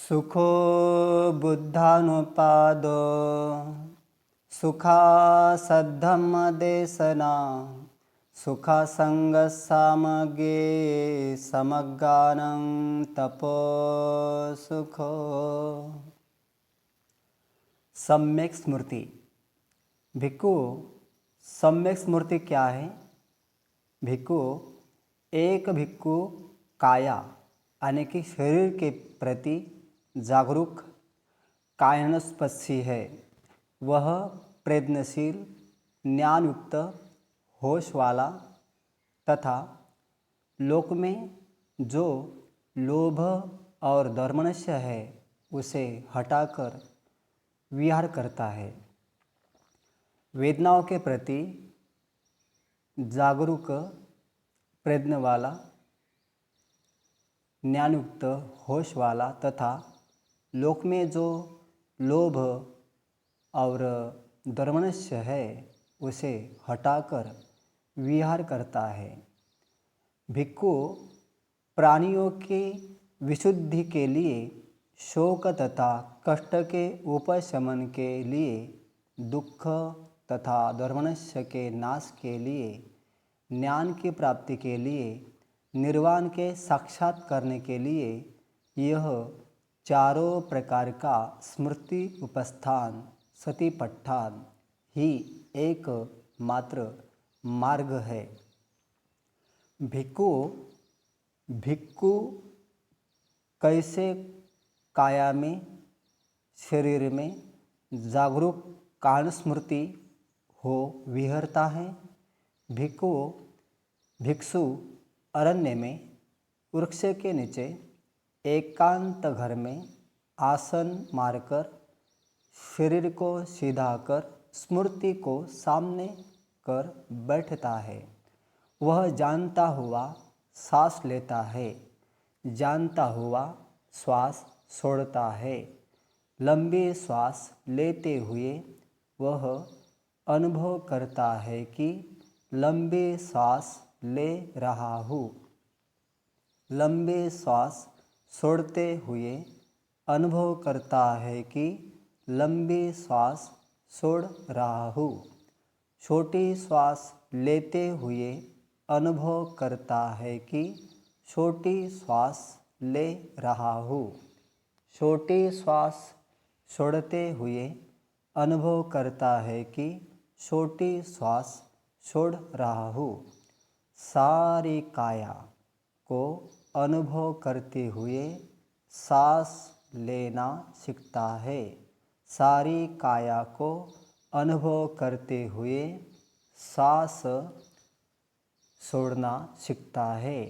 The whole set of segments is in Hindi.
सुखो बुद्धानुपादो सुखा सद्धम्मदेशना सुखा संगसामगे समगानं तपो सुखो। सम्यक स्मृति। भिक्खु, सम्यक स्मृति क्या है? भिक्खु, एक भिक्खु काया यानी कि शरीर के प्रति जागरूक कायनस्पशी है। वह प्रज्ञाशील, ज्ञानयुक्त, होश वाला तथा लोक में जो लोभ और धर्मनस्य है उसे हटाकर विहार करता है। वेदनाओं के प्रति जागरूक, प्रज्ञा वाला, ज्ञानयुक्त, होश वाला तथा लोक में जो लोभ और धर्मनस्य है उसे हटाकर विहार करता है। भिक्खु प्राणियों की विशुद्धि के लिए, शोक तथा कष्ट के उपशमन के लिए, दुख तथा धर्मनस्य के नाश के लिए, ज्ञान की प्राप्ति के लिए, निर्वाण के साक्षात करने के लिए यह चारों प्रकार का स्मृति उपस्थान सतिपट्ठान ही एक मात्र मार्ग है। भिक्खु कैसे काया में, शरीर में जागरूक कान-स्मृति हो विहरता है? भिक्षु अरण्य में वृक्ष के नीचे एकांत घर में आसन मारकर शरीर को सीधा कर स्मृति को सामने कर बैठता है। वह जानता हुआ सांस लेता है, जानता हुआ श्वास छोड़ता है। लंबी श्वास लेते हुए वह अनुभव करता है कि लंबी श्वास ले रहा हूँ। लंबी श्वास छोड़ते हुए अनुभव करता है कि लंबी श्वास छोड़ रहा हूँ। छोटी श्वास लेते हुए अनुभव करता है कि छोटी श्वास ले रहा हूँ। छोटी श्वास छोड़ते हुए अनुभव करता है कि छोटी श्वास छोड़ रहा हूँ। सारी काया को अनुभव करते हुए सांस लेना सीखता है। सारी काया को अनुभव करते हुए सांस छोड़ना सीखता है।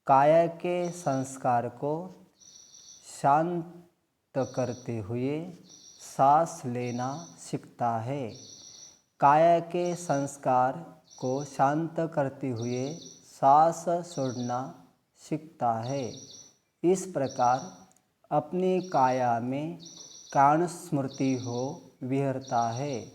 काया के संस्कार को शांत करते हुए सांस लेना सीखता है। काया के संस्कार को शांत करते हुए सांस छोड़ना सीखता है। इस प्रकार अपनी काया में कान स्मृति हो विहरता है।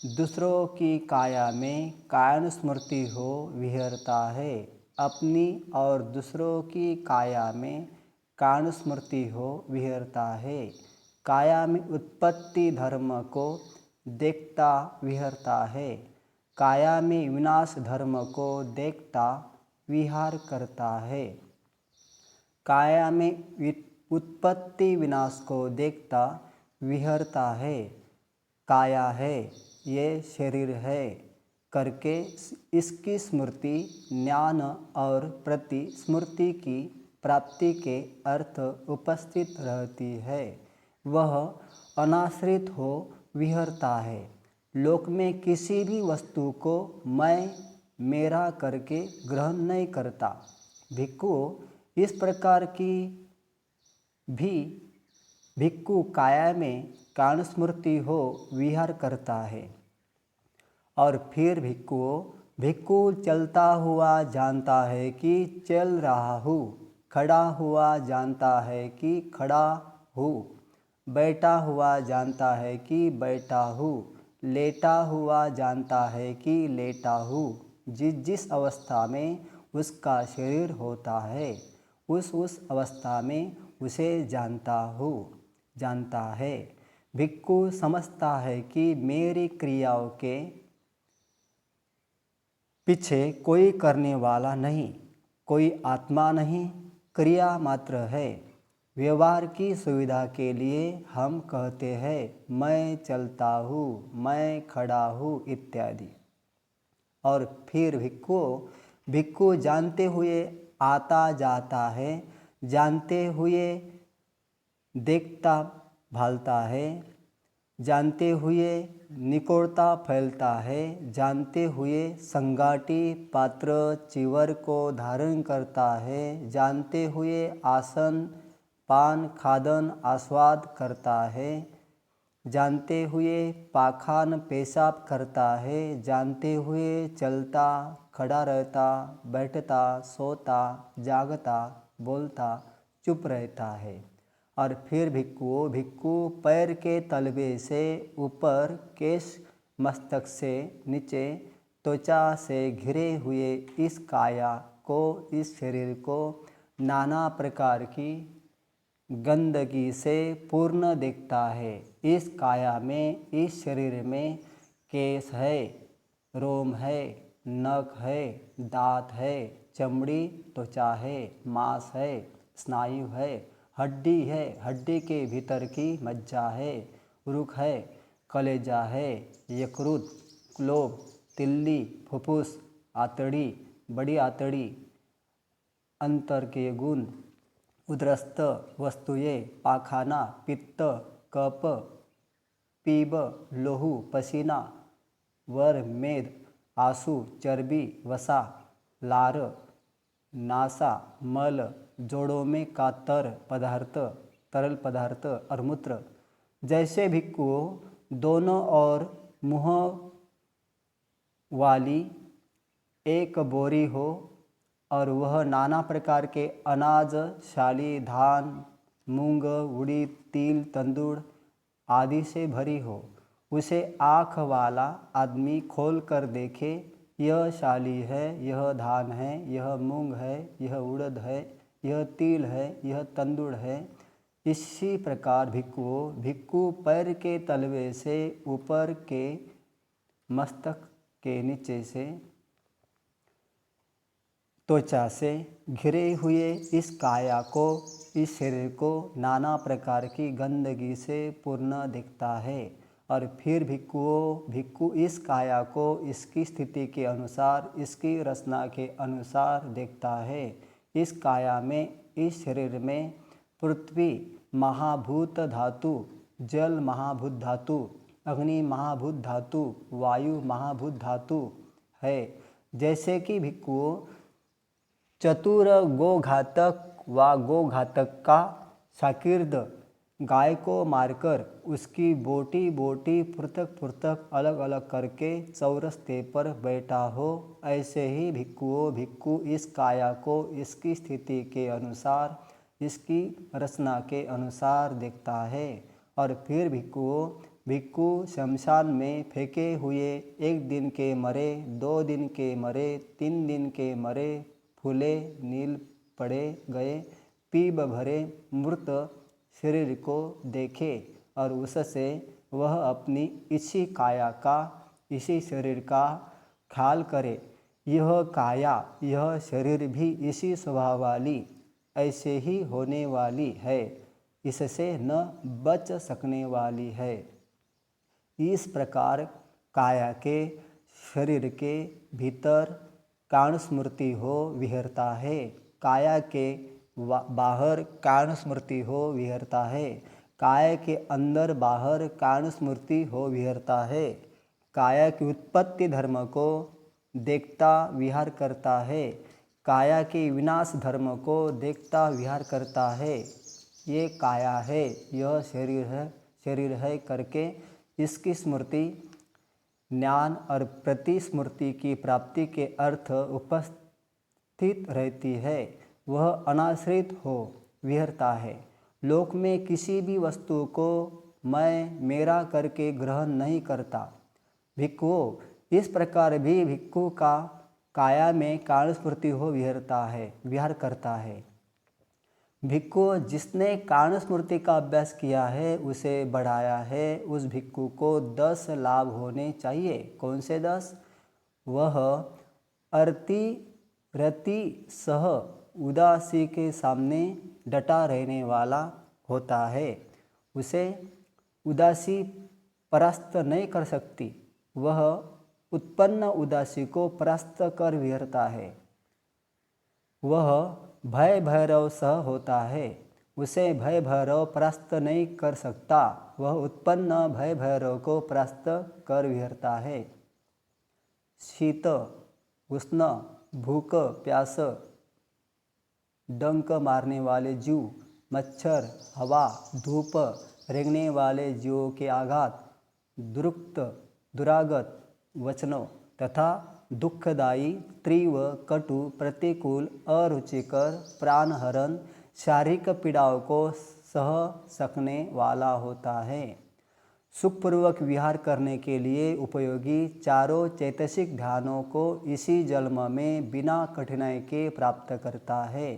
दूसरों की काया में कायन स्मृति हो विहरता है। अपनी और दूसरों की काया में कान स्मृति हो विहरता है। काया में उत्पत्ति धर्म को देखता विहरता है। काया में विनाश धर्म को देखता विहार करता है। काया में उत्पत्ति विनाश को देखता विहरता है। काया है, ये शरीर है करके इसकी स्मृति ज्ञान और प्रति स्मृति की प्राप्ति के अर्थ उपस्थित रहती है। वह अनाश्रित हो विहरता है। लोक में किसी भी वस्तु को मैं मेरा करके ग्रहण नहीं करता। भिक्खु इस प्रकार की भी भिक्खु काया में कान स्मृति हो विहार करता है। और फिर भिक्खु चलता हुआ जानता है कि चल रहा हूँ। खड़ा हुआ जानता है कि खड़ा हूँ। बैठा हुआ जानता है कि बैठा हूँ। लेटा हुआ जानता है कि लेटा हूँ। जिस जिस अवस्था में उसका शरीर होता है उस अवस्था में उसे जानता है। भिक्खु समझता है कि मेरी क्रियाओं के पीछे कोई करने वाला नहीं, कोई आत्मा नहीं, क्रिया मात्र है। व्यवहार की सुविधा के लिए हम कहते हैं मैं चलता हूँ, मैं खड़ा हूँ इत्यादि। और फिर भिक्खु जानते हुए आता जाता है, जानते हुए देखता भालता है, जानते हुए निकोड़ता फैलता है, जानते हुए संगाटी पात्र चिवर को धारण करता है, जानते हुए आसन पान खादन आस्वाद करता है, जानते हुए पाखान पेशाब करता है, जानते हुए चलता खड़ा रहता बैठता सोता जागता बोलता चुप रहता है। और फिर भिक्खु पैर के तलवे से ऊपर केश मस्तक से नीचे त्वचा से घिरे हुए इस काया को, इस शरीर को नाना प्रकार की गंदगी से पूर्ण देखता है। इस काया में, इस शरीर में केश है, रोम है, नख है, दांत है, चमड़ी त्वचा है, मांस है, स्नायु है, हड्डी है, हड्डी के भीतर की मज्जा है, उरुक है, कलेजा है, यकृत, लोब, तिल्ली, फुफ्फुस, आंतड़ी, बड़ी आंतड़ी, अंतर के गुण, उदरस्थ वस्तुएं, पाखाना, पित्त, कफ, पीब, लोहू, पसीना, वर, मेद, आंसू, चर्बी, वसा, लार, नासा, मल, जोड़ों में का तरल पदार्थ और मूत्र। जैसे भिक्खुओं दोनों ओर मुंह वाली एक बोरी हो और वह नाना प्रकार के अनाज, शाली, धान, मूंग, उड़ीद, तिल, तंदूर आदि से भरी हो, उसे आँख वाला आदमी खोल कर देखे, यह शाली है, यह धान है, यह मूंग है, यह उड़द है, यह तिल है, यह तंदूर है। इसी प्रकार भिक्खु पैर के तलवे से ऊपर के मस्तक के नीचे से त्वचा से घिरे हुए इस काया को, इस शरीर को नाना प्रकार की गंदगी से पूर्ण दिखता है। और फिर भिक्खु इस काया को इसकी स्थिति के अनुसार, इसकी रचना के अनुसार देखता है। इस काया में, इस शरीर में पृथ्वी महाभूत धातु, जल महाभूत धातु, अग्नि महाभूत धातु, वायु महाभूत धातु है। जैसे कि भिक्खुओं चतुर गोघातक व गोघातक का शाकिर्द गाय को मारकर उसकी बोटी बोटी पृथक अलग अलग करके चौरस्ते पर बैठा हो, ऐसे ही भिक्खु इस काया को इसकी स्थिति के अनुसार, इसकी रचना के अनुसार देखता है। और फिर भिक्खु शमशान में फेंके हुए 1 दिन के मरे, 2 दिन के मरे, 3 दिन के मरे, फूले नील पड़े गए, पीब भरे मृत शरीर को देखे और उससे वह अपनी इसी काया का, इसी शरीर का ख्याल करे। यह काया, यह शरीर भी इसी स्वभाव वाली, ऐसे ही होने वाली है, इससे न बच सकने वाली है। इस प्रकार काया के, शरीर के भीतर कारण स्मृति हो विहरता है, काया के बाहर कारण स्मृति हो विहरता है, काया के अंदर बाहर कारण स्मृति हो विहरता है। काया की उत्पत्ति धर्म को देखता विहार करता है, काया के विनाश धर्म को देखता विहार करता है। ये काया है, यह शरीर है करके इसकी स्मृति, ज्ञान और प्रतिस्मृति की प्राप्ति के अर्थ उपस्थित रहती है। वह अनाश्रित हो विहरता है। लोक में किसी भी वस्तु को मैं मेरा करके ग्रहण नहीं करता। भिक्खुओं इस प्रकार भी भिक्खु का काया में कारण स्मृति हो विहार करता है। भिक्खु जिसने कारण स्मृति का अभ्यास किया है, उसे बढ़ाया है, उस भिक्खु को 10 लाभ होने चाहिए। कौन से 10? वह अरति रति सह उदासी के सामने डटा रहने वाला होता है। उसे उदासी परास्त नहीं कर सकती। वह उत्पन्न उदासी को परास्त कर विहरता है। वह भय भैरव सह होता है। उसे भय भैरव परास्त नहीं कर सकता। वह उत्पन्न भय भैरव को परास्त कर विहरता है। शीत, उष्ण, भूख, प्यास, डंक मारने वाले जीव, मच्छर, हवा, धूप, रेंगने वाले जीवों के आघात, दुरुक्त, दुरागत वचनों तथा दुखदायी, तीव्र, कटु, प्रतिकूल, अरुचिकर, प्राणहरण शारीरिक पीड़ाओं को सह सकने वाला होता है। सुखपूर्वक विहार करने के लिए उपयोगी चारों चैतसिक ध्यानों को इसी जन्म में बिना कठिनाई के प्राप्त करता है।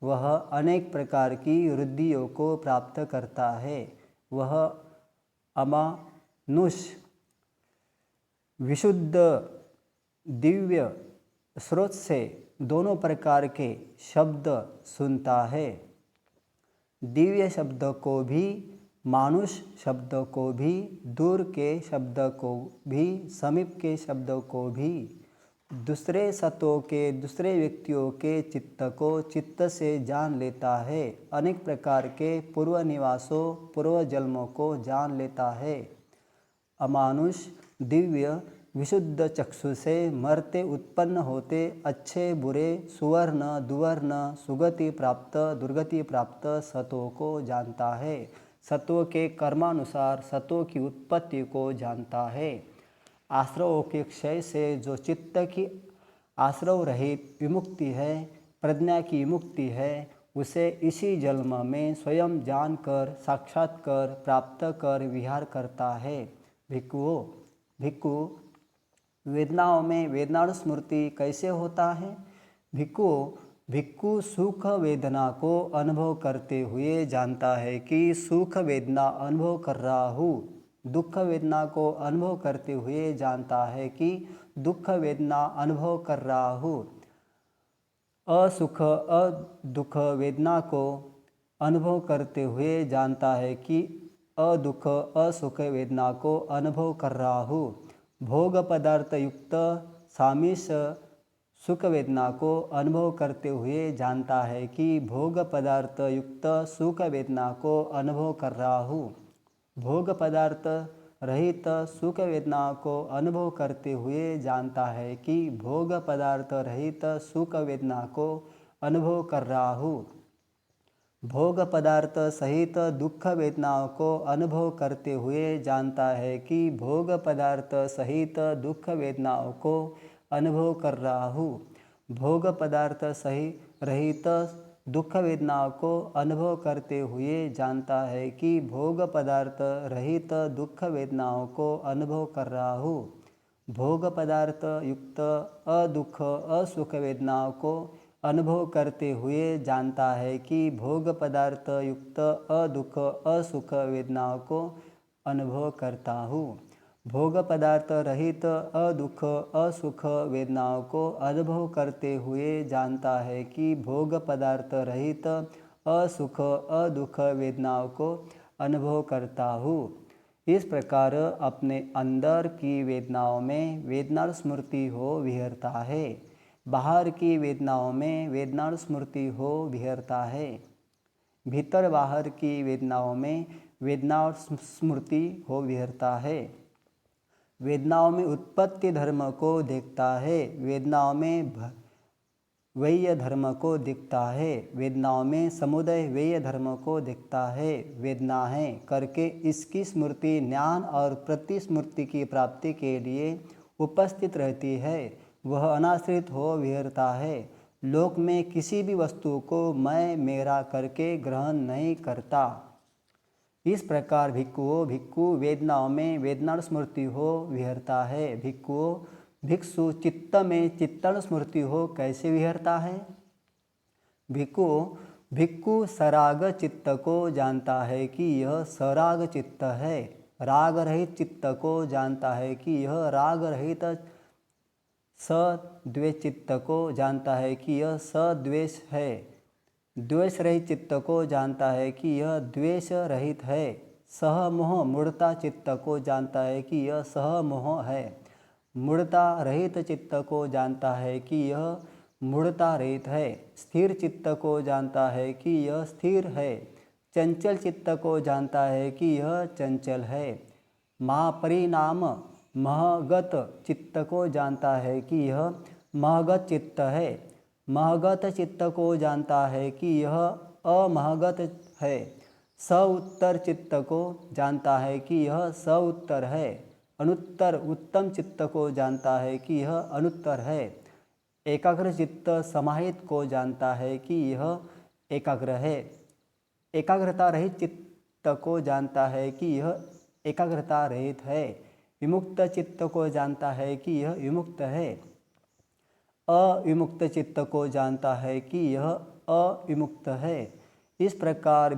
वह अनेक प्रकार की रुद्धियों को प्राप्त करता है। वह अमानुष विशुद्ध दिव्य स्रोत से दोनों प्रकार के शब्द सुनता है। दिव्य शब्द को भी, मानुष शब्द को भी, दूर के शब्द को भी, समीप के शब्द को भी, दूसरे सतों के, दूसरे व्यक्तियों के चित्त को चित्त से जान लेता है। अनेक प्रकार के पूर्व निवासों, पूर्व जन्मों को जान लेता है। अमानुष दिव्य विशुद्ध चक्षु से मरते उत्पन्न होते अच्छे बुरे, सुवर्ण दुवर्ण, सुगति प्राप्त दुर्गति प्राप्त सतों को जानता है। सतों के कर्मानुसार सतों की उत्पत्ति को जानता है। आश्रवों के क्षय से जो चित्त की आश्रव रहित विमुक्ति है, प्रज्ञा की विमुक्ति है, उसे इसी जन्म में स्वयं जानकर, साक्षात्कार प्राप्त कर विहार करता है। भिक्खु वेदनाओं में वेदना स्मृति कैसे होता है? भिक्खु सुख वेदना को अनुभव करते हुए जानता है कि सुख वेदना अनुभव कर रहा हूँ। दुख वेदना को अनुभव करते हुए जानता है कि दुख वेदना अनुभव कर रहा हूँ। असुख दुख वेदना को अनुभव करते हुए जानता है कि अदुख असुख वेदना को अनुभव कर रहा हूँ। भोग पदार्थ युक्त सामिष सुख वेदना को अनुभव करते हुए जानता है कि भोग पदार्थ युक्त सुख वेदना को अनुभव कर रहा हूँ। भोग पदार्थ रहित सुख वेदना को अनुभव करते हुए जानता है कि भोग पदार्थ रहित सुख वेदना को अनुभव कर रहा हूँ। भोग पदार्थ सहित दुख वेदनाओं को अनुभव करते हुए जानता है कि भोग पदार्थ सहित दुख वेदनाओं को अनुभव कर रहा हूँ। भोग पदार्थ सहित रहित दुख वेदनाओं को अनुभव करते हुए जानता है कि भोग पदार्थ रहित दुख वेदनाओं को अनुभव कर रहा हूँ। भोग पदार्थ युक्त अदुख असुख वेदनाओं को अनुभव करते हुए जानता है कि भोग पदार्थ युक्त अदुख असुख वेदनाओं को अनुभव करता हूँ। भोग पदार्थ रहित अदुख असुख वेदनाओं को अनुभव करते हुए जानता है कि भोग पदार्थ रहित असुख अदुख वेदनाओं को अनुभव करता हूँ। इस प्रकार अपने अंदर की वेदनाओं में वेदना स्मृति हो विहरता है। बाहर की वेदनाओं में वेदना स्मृति हो विहरता है। भीतर बाहर की वेदनाओं में वेदना स्मृति हो विहरता है। वेदनाओं में उत्पत्ति धर्म को देखता है। वेदनाओं में व्यय धर्म को दिखता है। वेदनाओं में समुदय व्यय धर्म को दिखता है। वेदना है करके इसकी स्मृति ज्ञान और प्रतिस्मृति की प्राप्ति के लिए उपस्थित रहती है। वह अनाश्रित हो विहरता है। लोक में किसी भी वस्तु को मैं मेरा करके ग्रहण नहीं करता। इस प्रकार भिक्खु वेदनाओं में वेदना स्मृति हो विहरता है। भिक्षु चित्त में चित्तन स्मृति हो कैसे विहरता है? भिक्खु भिक्खु सराग चित्त को जानता है कि यह सराग चित्त है। राग रहित चित्त को जानता है कि यह राग रहित, सद्वेष चित्त को जानता है कि यह सद्वेष है। द्वेष रहित चित्त को जानता है कि यह द्वेष रहित है। सहमोह मूढ़ता चित्त को जानता है कि यह सहमोह है। मूढ़ता रहित चित्त को जानता है कि यह मूढ़ता रहित है। स्थिर चित्त को जानता है कि यह स्थिर है। चंचल चित्त को जानता है कि यह चंचल है। महापरिणाम महगत चित्त को जानता है कि यह महगत चित्त है। महगत चित्त को जानता है कि यह अमहगत है। सउत्तर चित्त को जानता है कि यह सउत्तर है। अनुत्तर उत्तम चित्त को जानता है कि यह अनुत्तर है। एकाग्र चित्त समाहित को जानता है कि यह एकाग्र है। एकाग्रता रहित चित्त को जानता है कि यह एकाग्रता रहित है। विमुक्त चित्त को जानता है कि यह विमुक्त है। अविमुक्त चित्त को जानता है कि यह अविमुक्त है। इस प्रकार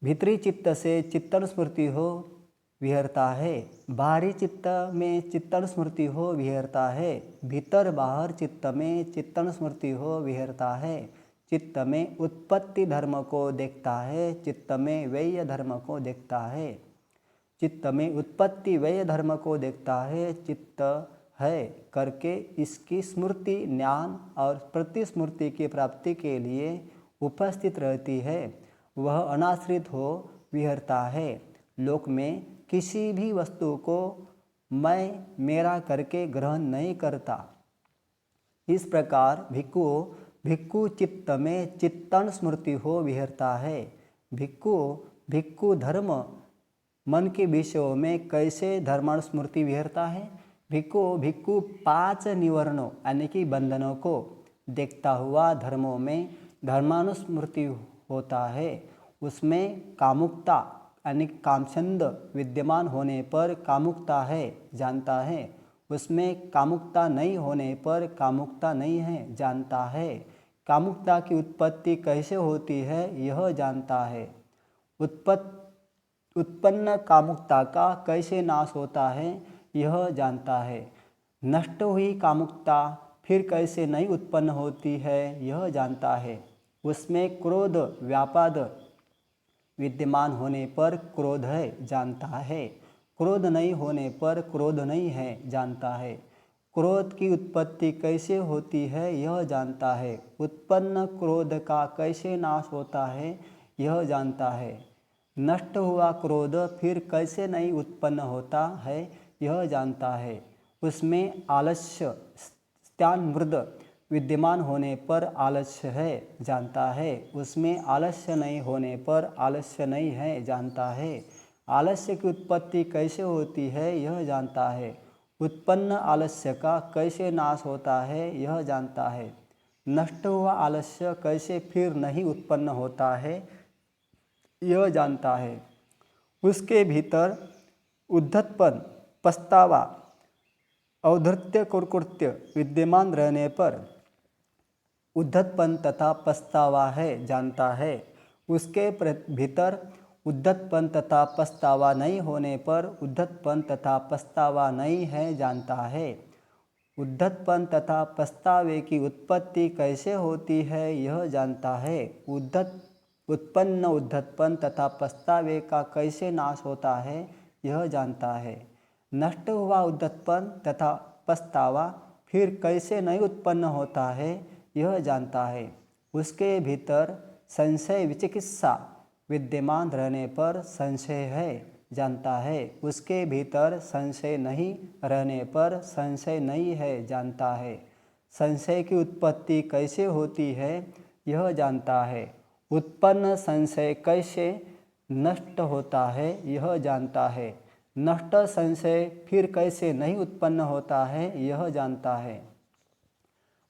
भीतरी चित्त से चित्तनुस्मृति हो विहरता है। बाहरी चित्त में चित्तनुस्मृति हो विहरता है। भीतर बाहर चित्त में चित्तनुस्मृति हो विहरता है। चित्त में उत्पत्ति धर्म को देखता है। चित्त में व्यय धर्म को देखता है। चित्त में उत्पत्ति व्यय धर्म को देखता है। चित्त है करके इसकी स्मृति ज्ञान और प्रतिस्मृति की प्राप्ति के लिए उपस्थित रहती है। वह अनाश्रित हो विहरता है। लोक में किसी भी वस्तु को मैं मेरा करके ग्रहण नहीं करता। इस प्रकार भिक्खु चित्त में चित्तनुस्मृति हो विहरता है। भिक्खु धर्म मन के विषयों में कैसे धर्मानुस्मृति विहरता है। भिक्खु 5 निवरणों यानी कि बंधनों को देखता हुआ धर्मों में धर्मानुस्मृति होता है। उसमें कामुकता यानी कामछंद विद्यमान होने पर कामुकता है जानता है। उसमें कामुकता नहीं होने पर कामुकता नहीं है जानता है। कामुकता की उत्पत्ति कैसे होती है यह जानता है। उत्पन्न कामुकता का कैसे नाश होता है यह जानता है। नष्ट हुई कामुकता फिर कैसे नहीं उत्पन्न होती है यह जानता है। उसमें क्रोध व्यापाद विद्यमान होने पर क्रोध है जानता है। क्रोध नहीं होने पर क्रोध नहीं है जानता है। क्रोध की उत्पत्ति कैसे होती है यह जानता है। उत्पन्न क्रोध का कैसे नाश होता है यह जानता है। नष्ट हुआ क्रोध फिर कैसे नहीं उत्पन्न होता है यह जानता है। उसमें आलस्य स्त्यान्मृद विद्यमान होने पर आलस्य है जानता है। उसमें आलस्य नहीं होने पर आलस्य नहीं है जानता है। आलस्य की उत्पत्ति कैसे होती है यह जानता है। उत्पन्न आलस्य का कैसे नाश होता है यह जानता है। नष्ट हुआ आलस्य कैसे फिर नहीं उत्पन्न होता है यह जानता है। उसके भीतर उद्धतपन पछतावा औद्धत्य कुकृत्य विद्यमान रहने पर उद्धतपन तथा पछतावा है जानता है। उसके भीतर उद्धतपन तथा पछतावा नहीं होने पर उद्धतपन तथा पछतावा नहीं है जानता है। उद्धतपन तथा पछतावे की उत्पत्ति कैसे होती है यह जानता है। उत्पन्न उद्धतपन तथा पछतावे का कैसे नाश होता है यह जानता है। नष्ट हुआ उद्धतपन तथा पछतावा फिर कैसे नहीं उत्पन्न होता है यह जानता है। उसके भीतर संशय विचिकित्सा विद्यमान रहने पर संशय है जानता है। उसके भीतर संशय नहीं रहने पर संशय नहीं है जानता है। संशय की उत्पत्ति कैसे होती है यह जानता है। उत्पन्न संशय कैसे नष्ट होता है यह जानता है। नष्ट संशय फिर कैसे नहीं उत्पन्न होता है यह जानता है।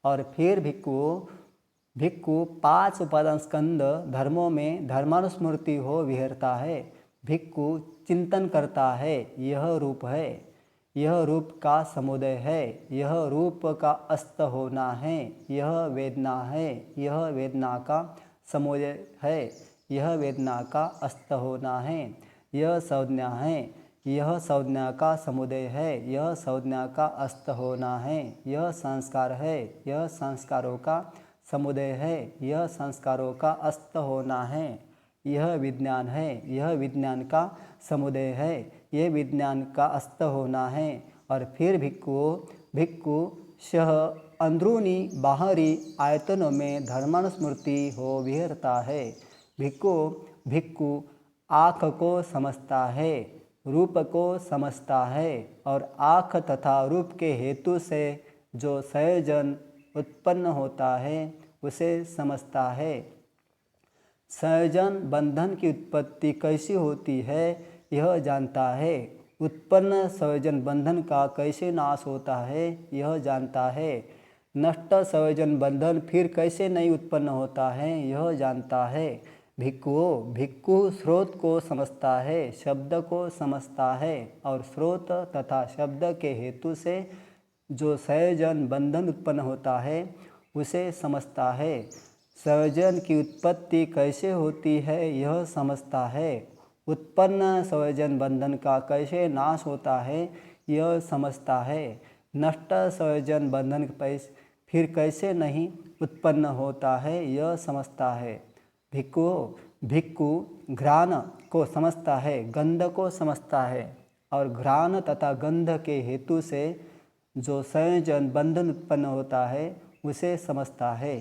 और फिर भिक्खु 5 उपादान स्कंद धर्मों में धर्मानुस्मृति हो विहरता है। भिक्खु चिंतन करता है यह रूप है, यह रूप का समुदय है, यह रूप का अस्त होना है, यह वेदना है, यह वेदना का समुदय है, यह वेदना का अस्त होना है, यह संज्ञा है, यह संज्ञा का समुदय है, यह संज्ञा का अस्त होना है, यह संस्कार है, यह संस्कारों का समुदय है, यह संस्कारों का अस्त होना है, यह विज्ञान है, यह विज्ञान का समुदय है, यह विज्ञान का अस्त होना है। और फिर भिक्खु शह अंदरूनी बाहरी आयतनों में धर्मानुस्मृति हो विहरता है। भिक्खु आँख को समझता है, रूप को समझता है और आँख तथा रूप के हेतु से जो संयोजन उत्पन्न होता है उसे समझता है। संयोजन बंधन की उत्पत्ति कैसी होती है यह जानता है। उत्पन्न संयोजन बंधन का कैसे नाश होता है यह जानता है। नष्ट संयोजन बंधन फिर कैसे नहीं उत्पन्न होता है यह जानता है। भिक्खु स्रोत को समझता है, शब्द को समझता है और स्रोत तथा शब्द के हेतु से जो संयोजन बंधन उत्पन्न होता है उसे समझता है। संयोजन की उत्पत्ति कैसे होती है यह समझता है। उत्पन्न संयोजन बंधन का कैसे नाश होता है यह समझता है। नष्ट संयोजन बंधन फिर कैसे नहीं उत्पन्न होता है यह समझता है। भिक्खु घ्राण को समझता है, गंध को समझता है और घ्राण तथा गंध के हेतु से जो संयोजन बंधन उत्पन्न होता है उसे समझता है।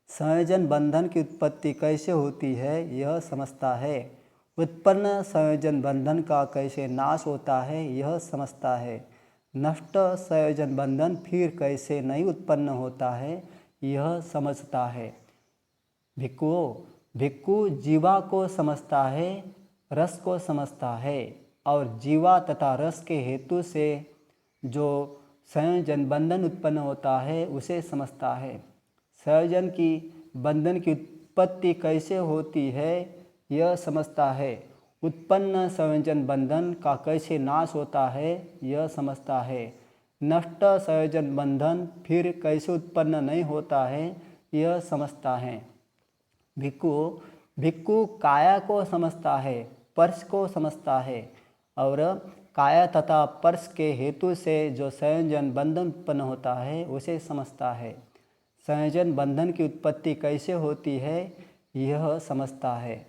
संयोजन बंधन की उत्पत्ति कैसे होती है यह समझता है। उत्पन्न संयोजन बंधन का कैसे नाश होता है यह समझता है। नष्ट संयोजन बंधन फिर कैसे नहीं उत्पन्न होता है यह समझता है। भिक्खु जीवा को समझता है, रस को समझता है और जीवा तथा रस के हेतु से जो संयोजन बंधन उत्पन्न होता है उसे समझता है। संयोजन की बंधन की उत्पत्ति कैसे होती है यह समझता है। उत्पन्न संयोजन बंधन का कैसे नाश होता है यह समझता है। नष्ट संयोजन बंधन फिर कैसे उत्पन्न नहीं होता है यह समझता है। भिक्खु काया को समझता है, स्पर्श को समझता है और काया तथा स्पर्श के हेतु से जो संयोजन बंधन उत्पन्न होता है उसे समझता है। संयोजन बंधन की उत्पत्ति कैसे होती है यह समझता है।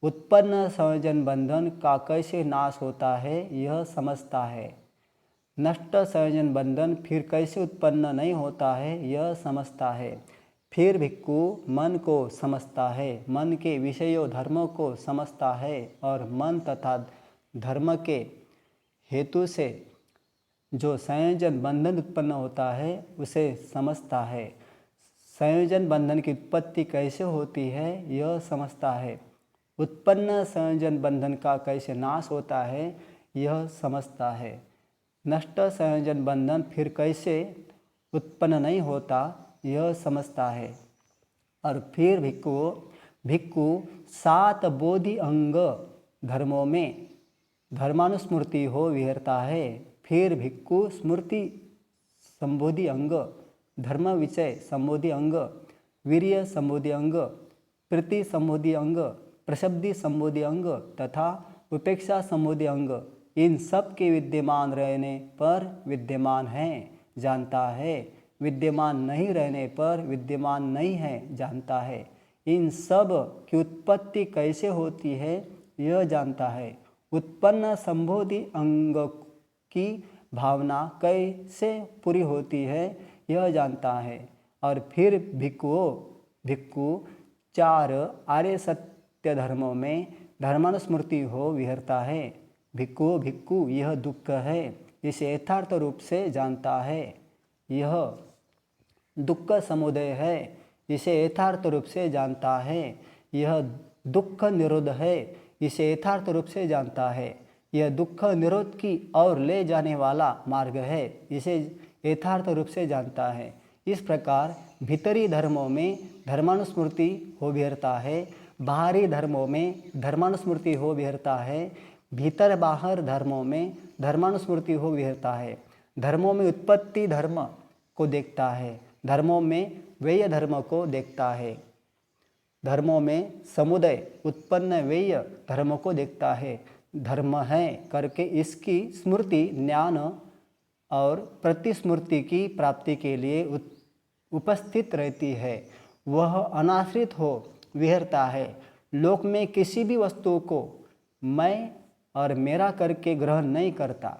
उत्पन्न संयोजन बंधन का कैसे नाश होता है यह समझता है। नष्ट संयोजन बंधन फिर कैसे उत्पन्न नहीं होता है यह समझता है। फिर भिक्खु मन को समझता है, मन के विषयों धर्मों को समझता है और मन तथा धर्म के हेतु से जो संयोजन बंधन उत्पन्न होता है उसे समझता है। संयोजन बंधन की उत्पत्ति कैसे होती है यह समझता है। उत्पन्न संयोजन बंधन का कैसे नाश होता है यह समझता है। नष्ट संयोजन बंधन फिर कैसे उत्पन्न नहीं होता यह समझता है। और फिर भिक्खु 7 बोधि अंग धर्मों में धर्मानुस्मृति हो विहरता है। फिर भिक्खु स्मृति संबोधि अंग, धर्म विषय संबोधि अंग, वीर्य संबोधि अंग, प्रीति संबोधि अंग, प्रशब्दि संबोधि अंग तथा उपेक्षा संबोधि अंग इन सब के विद्यमान रहने पर विद्यमान है जानता है, विद्यमान नहीं रहने पर विद्यमान नहीं है जानता है। इन सब की उत्पत्ति कैसे होती है यह जानता है। उत्पन्न संबोधि अंग की भावना कैसे पूरी होती है यह जानता है। और फिर भिक्खु 4 आर्य सत्य धर्मों में धर्मानुस्मृति हो विहरता है। भिक्खु यह दुख है इसे यथार्थ रूप से जानता है। यह दुख समुदय है इसे यथार्थ रूप से जानता है। यह दुख निरोध है इसे यथार्थ रूप से जानता है। यह दुख निरोध की ओर ले जाने वाला मार्ग है इसे यथार्थ रूप से जानता है। इस प्रकार भीतरी धर्मों में धर्मानुस्मृति हो विहरता है, बाहरी धर्मों में धर्मानुस्मृति हो विहरता है। भीतर बाहर धर्मों में धर्मानुस्मृति हो विहरता है। धर्मों में उत्पत्ति धर्म को देखता है, धर्मों में व्यय धर्म को देखता है, धर्मों में समुदय उत्पन्न व्यय धर्म को देखता है। धर्म है करके इसकी स्मृति ज्ञान और प्रतिस्मृति की प्राप्ति के लिए उपस्थित रहती है। वह अनाश्रित हो विहरता है। लोक में किसी भी वस्तु को मैं और मेरा करके ग्रहण नहीं करता।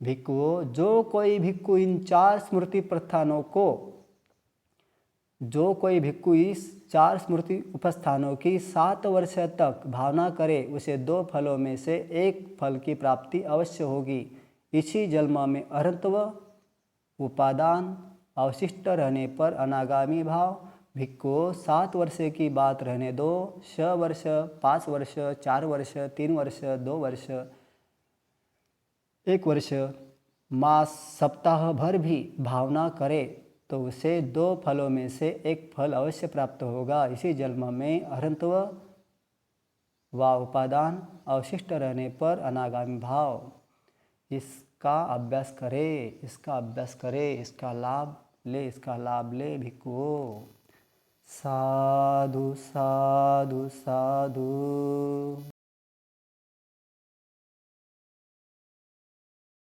भिक्षुओं, जो कोई भिक्षु इन चार स्मृति प्रस्थानों को इस चार स्मृति उपस्थानों की 7 वर्ष तक भावना करे, उसे 2 फलों में से एक फल की प्राप्ति अवश्य होगी। इसी जन्म में अरहत्व उपादान अवशिष्ट रहने पर अनागामी भाव। भिक्षुओं, 7 वर्ष की बात रहने दो। 6 वर्ष, 5 वर्ष, 4 वर्ष, 3 वर्ष, 2 वर्ष, 1 वर्ष, मास, सप्ताह भर भी भावना करे तो उसे 2 फलों में से एक फल अवश्य प्राप्त होगा। इसी जन्म में अरहत्व व उपादान अवशिष्ट रहने पर अनागामी भाव। इसका अभ्यास करे, इसका लाभ ले भिक्षुओं। साधु साधु साधु।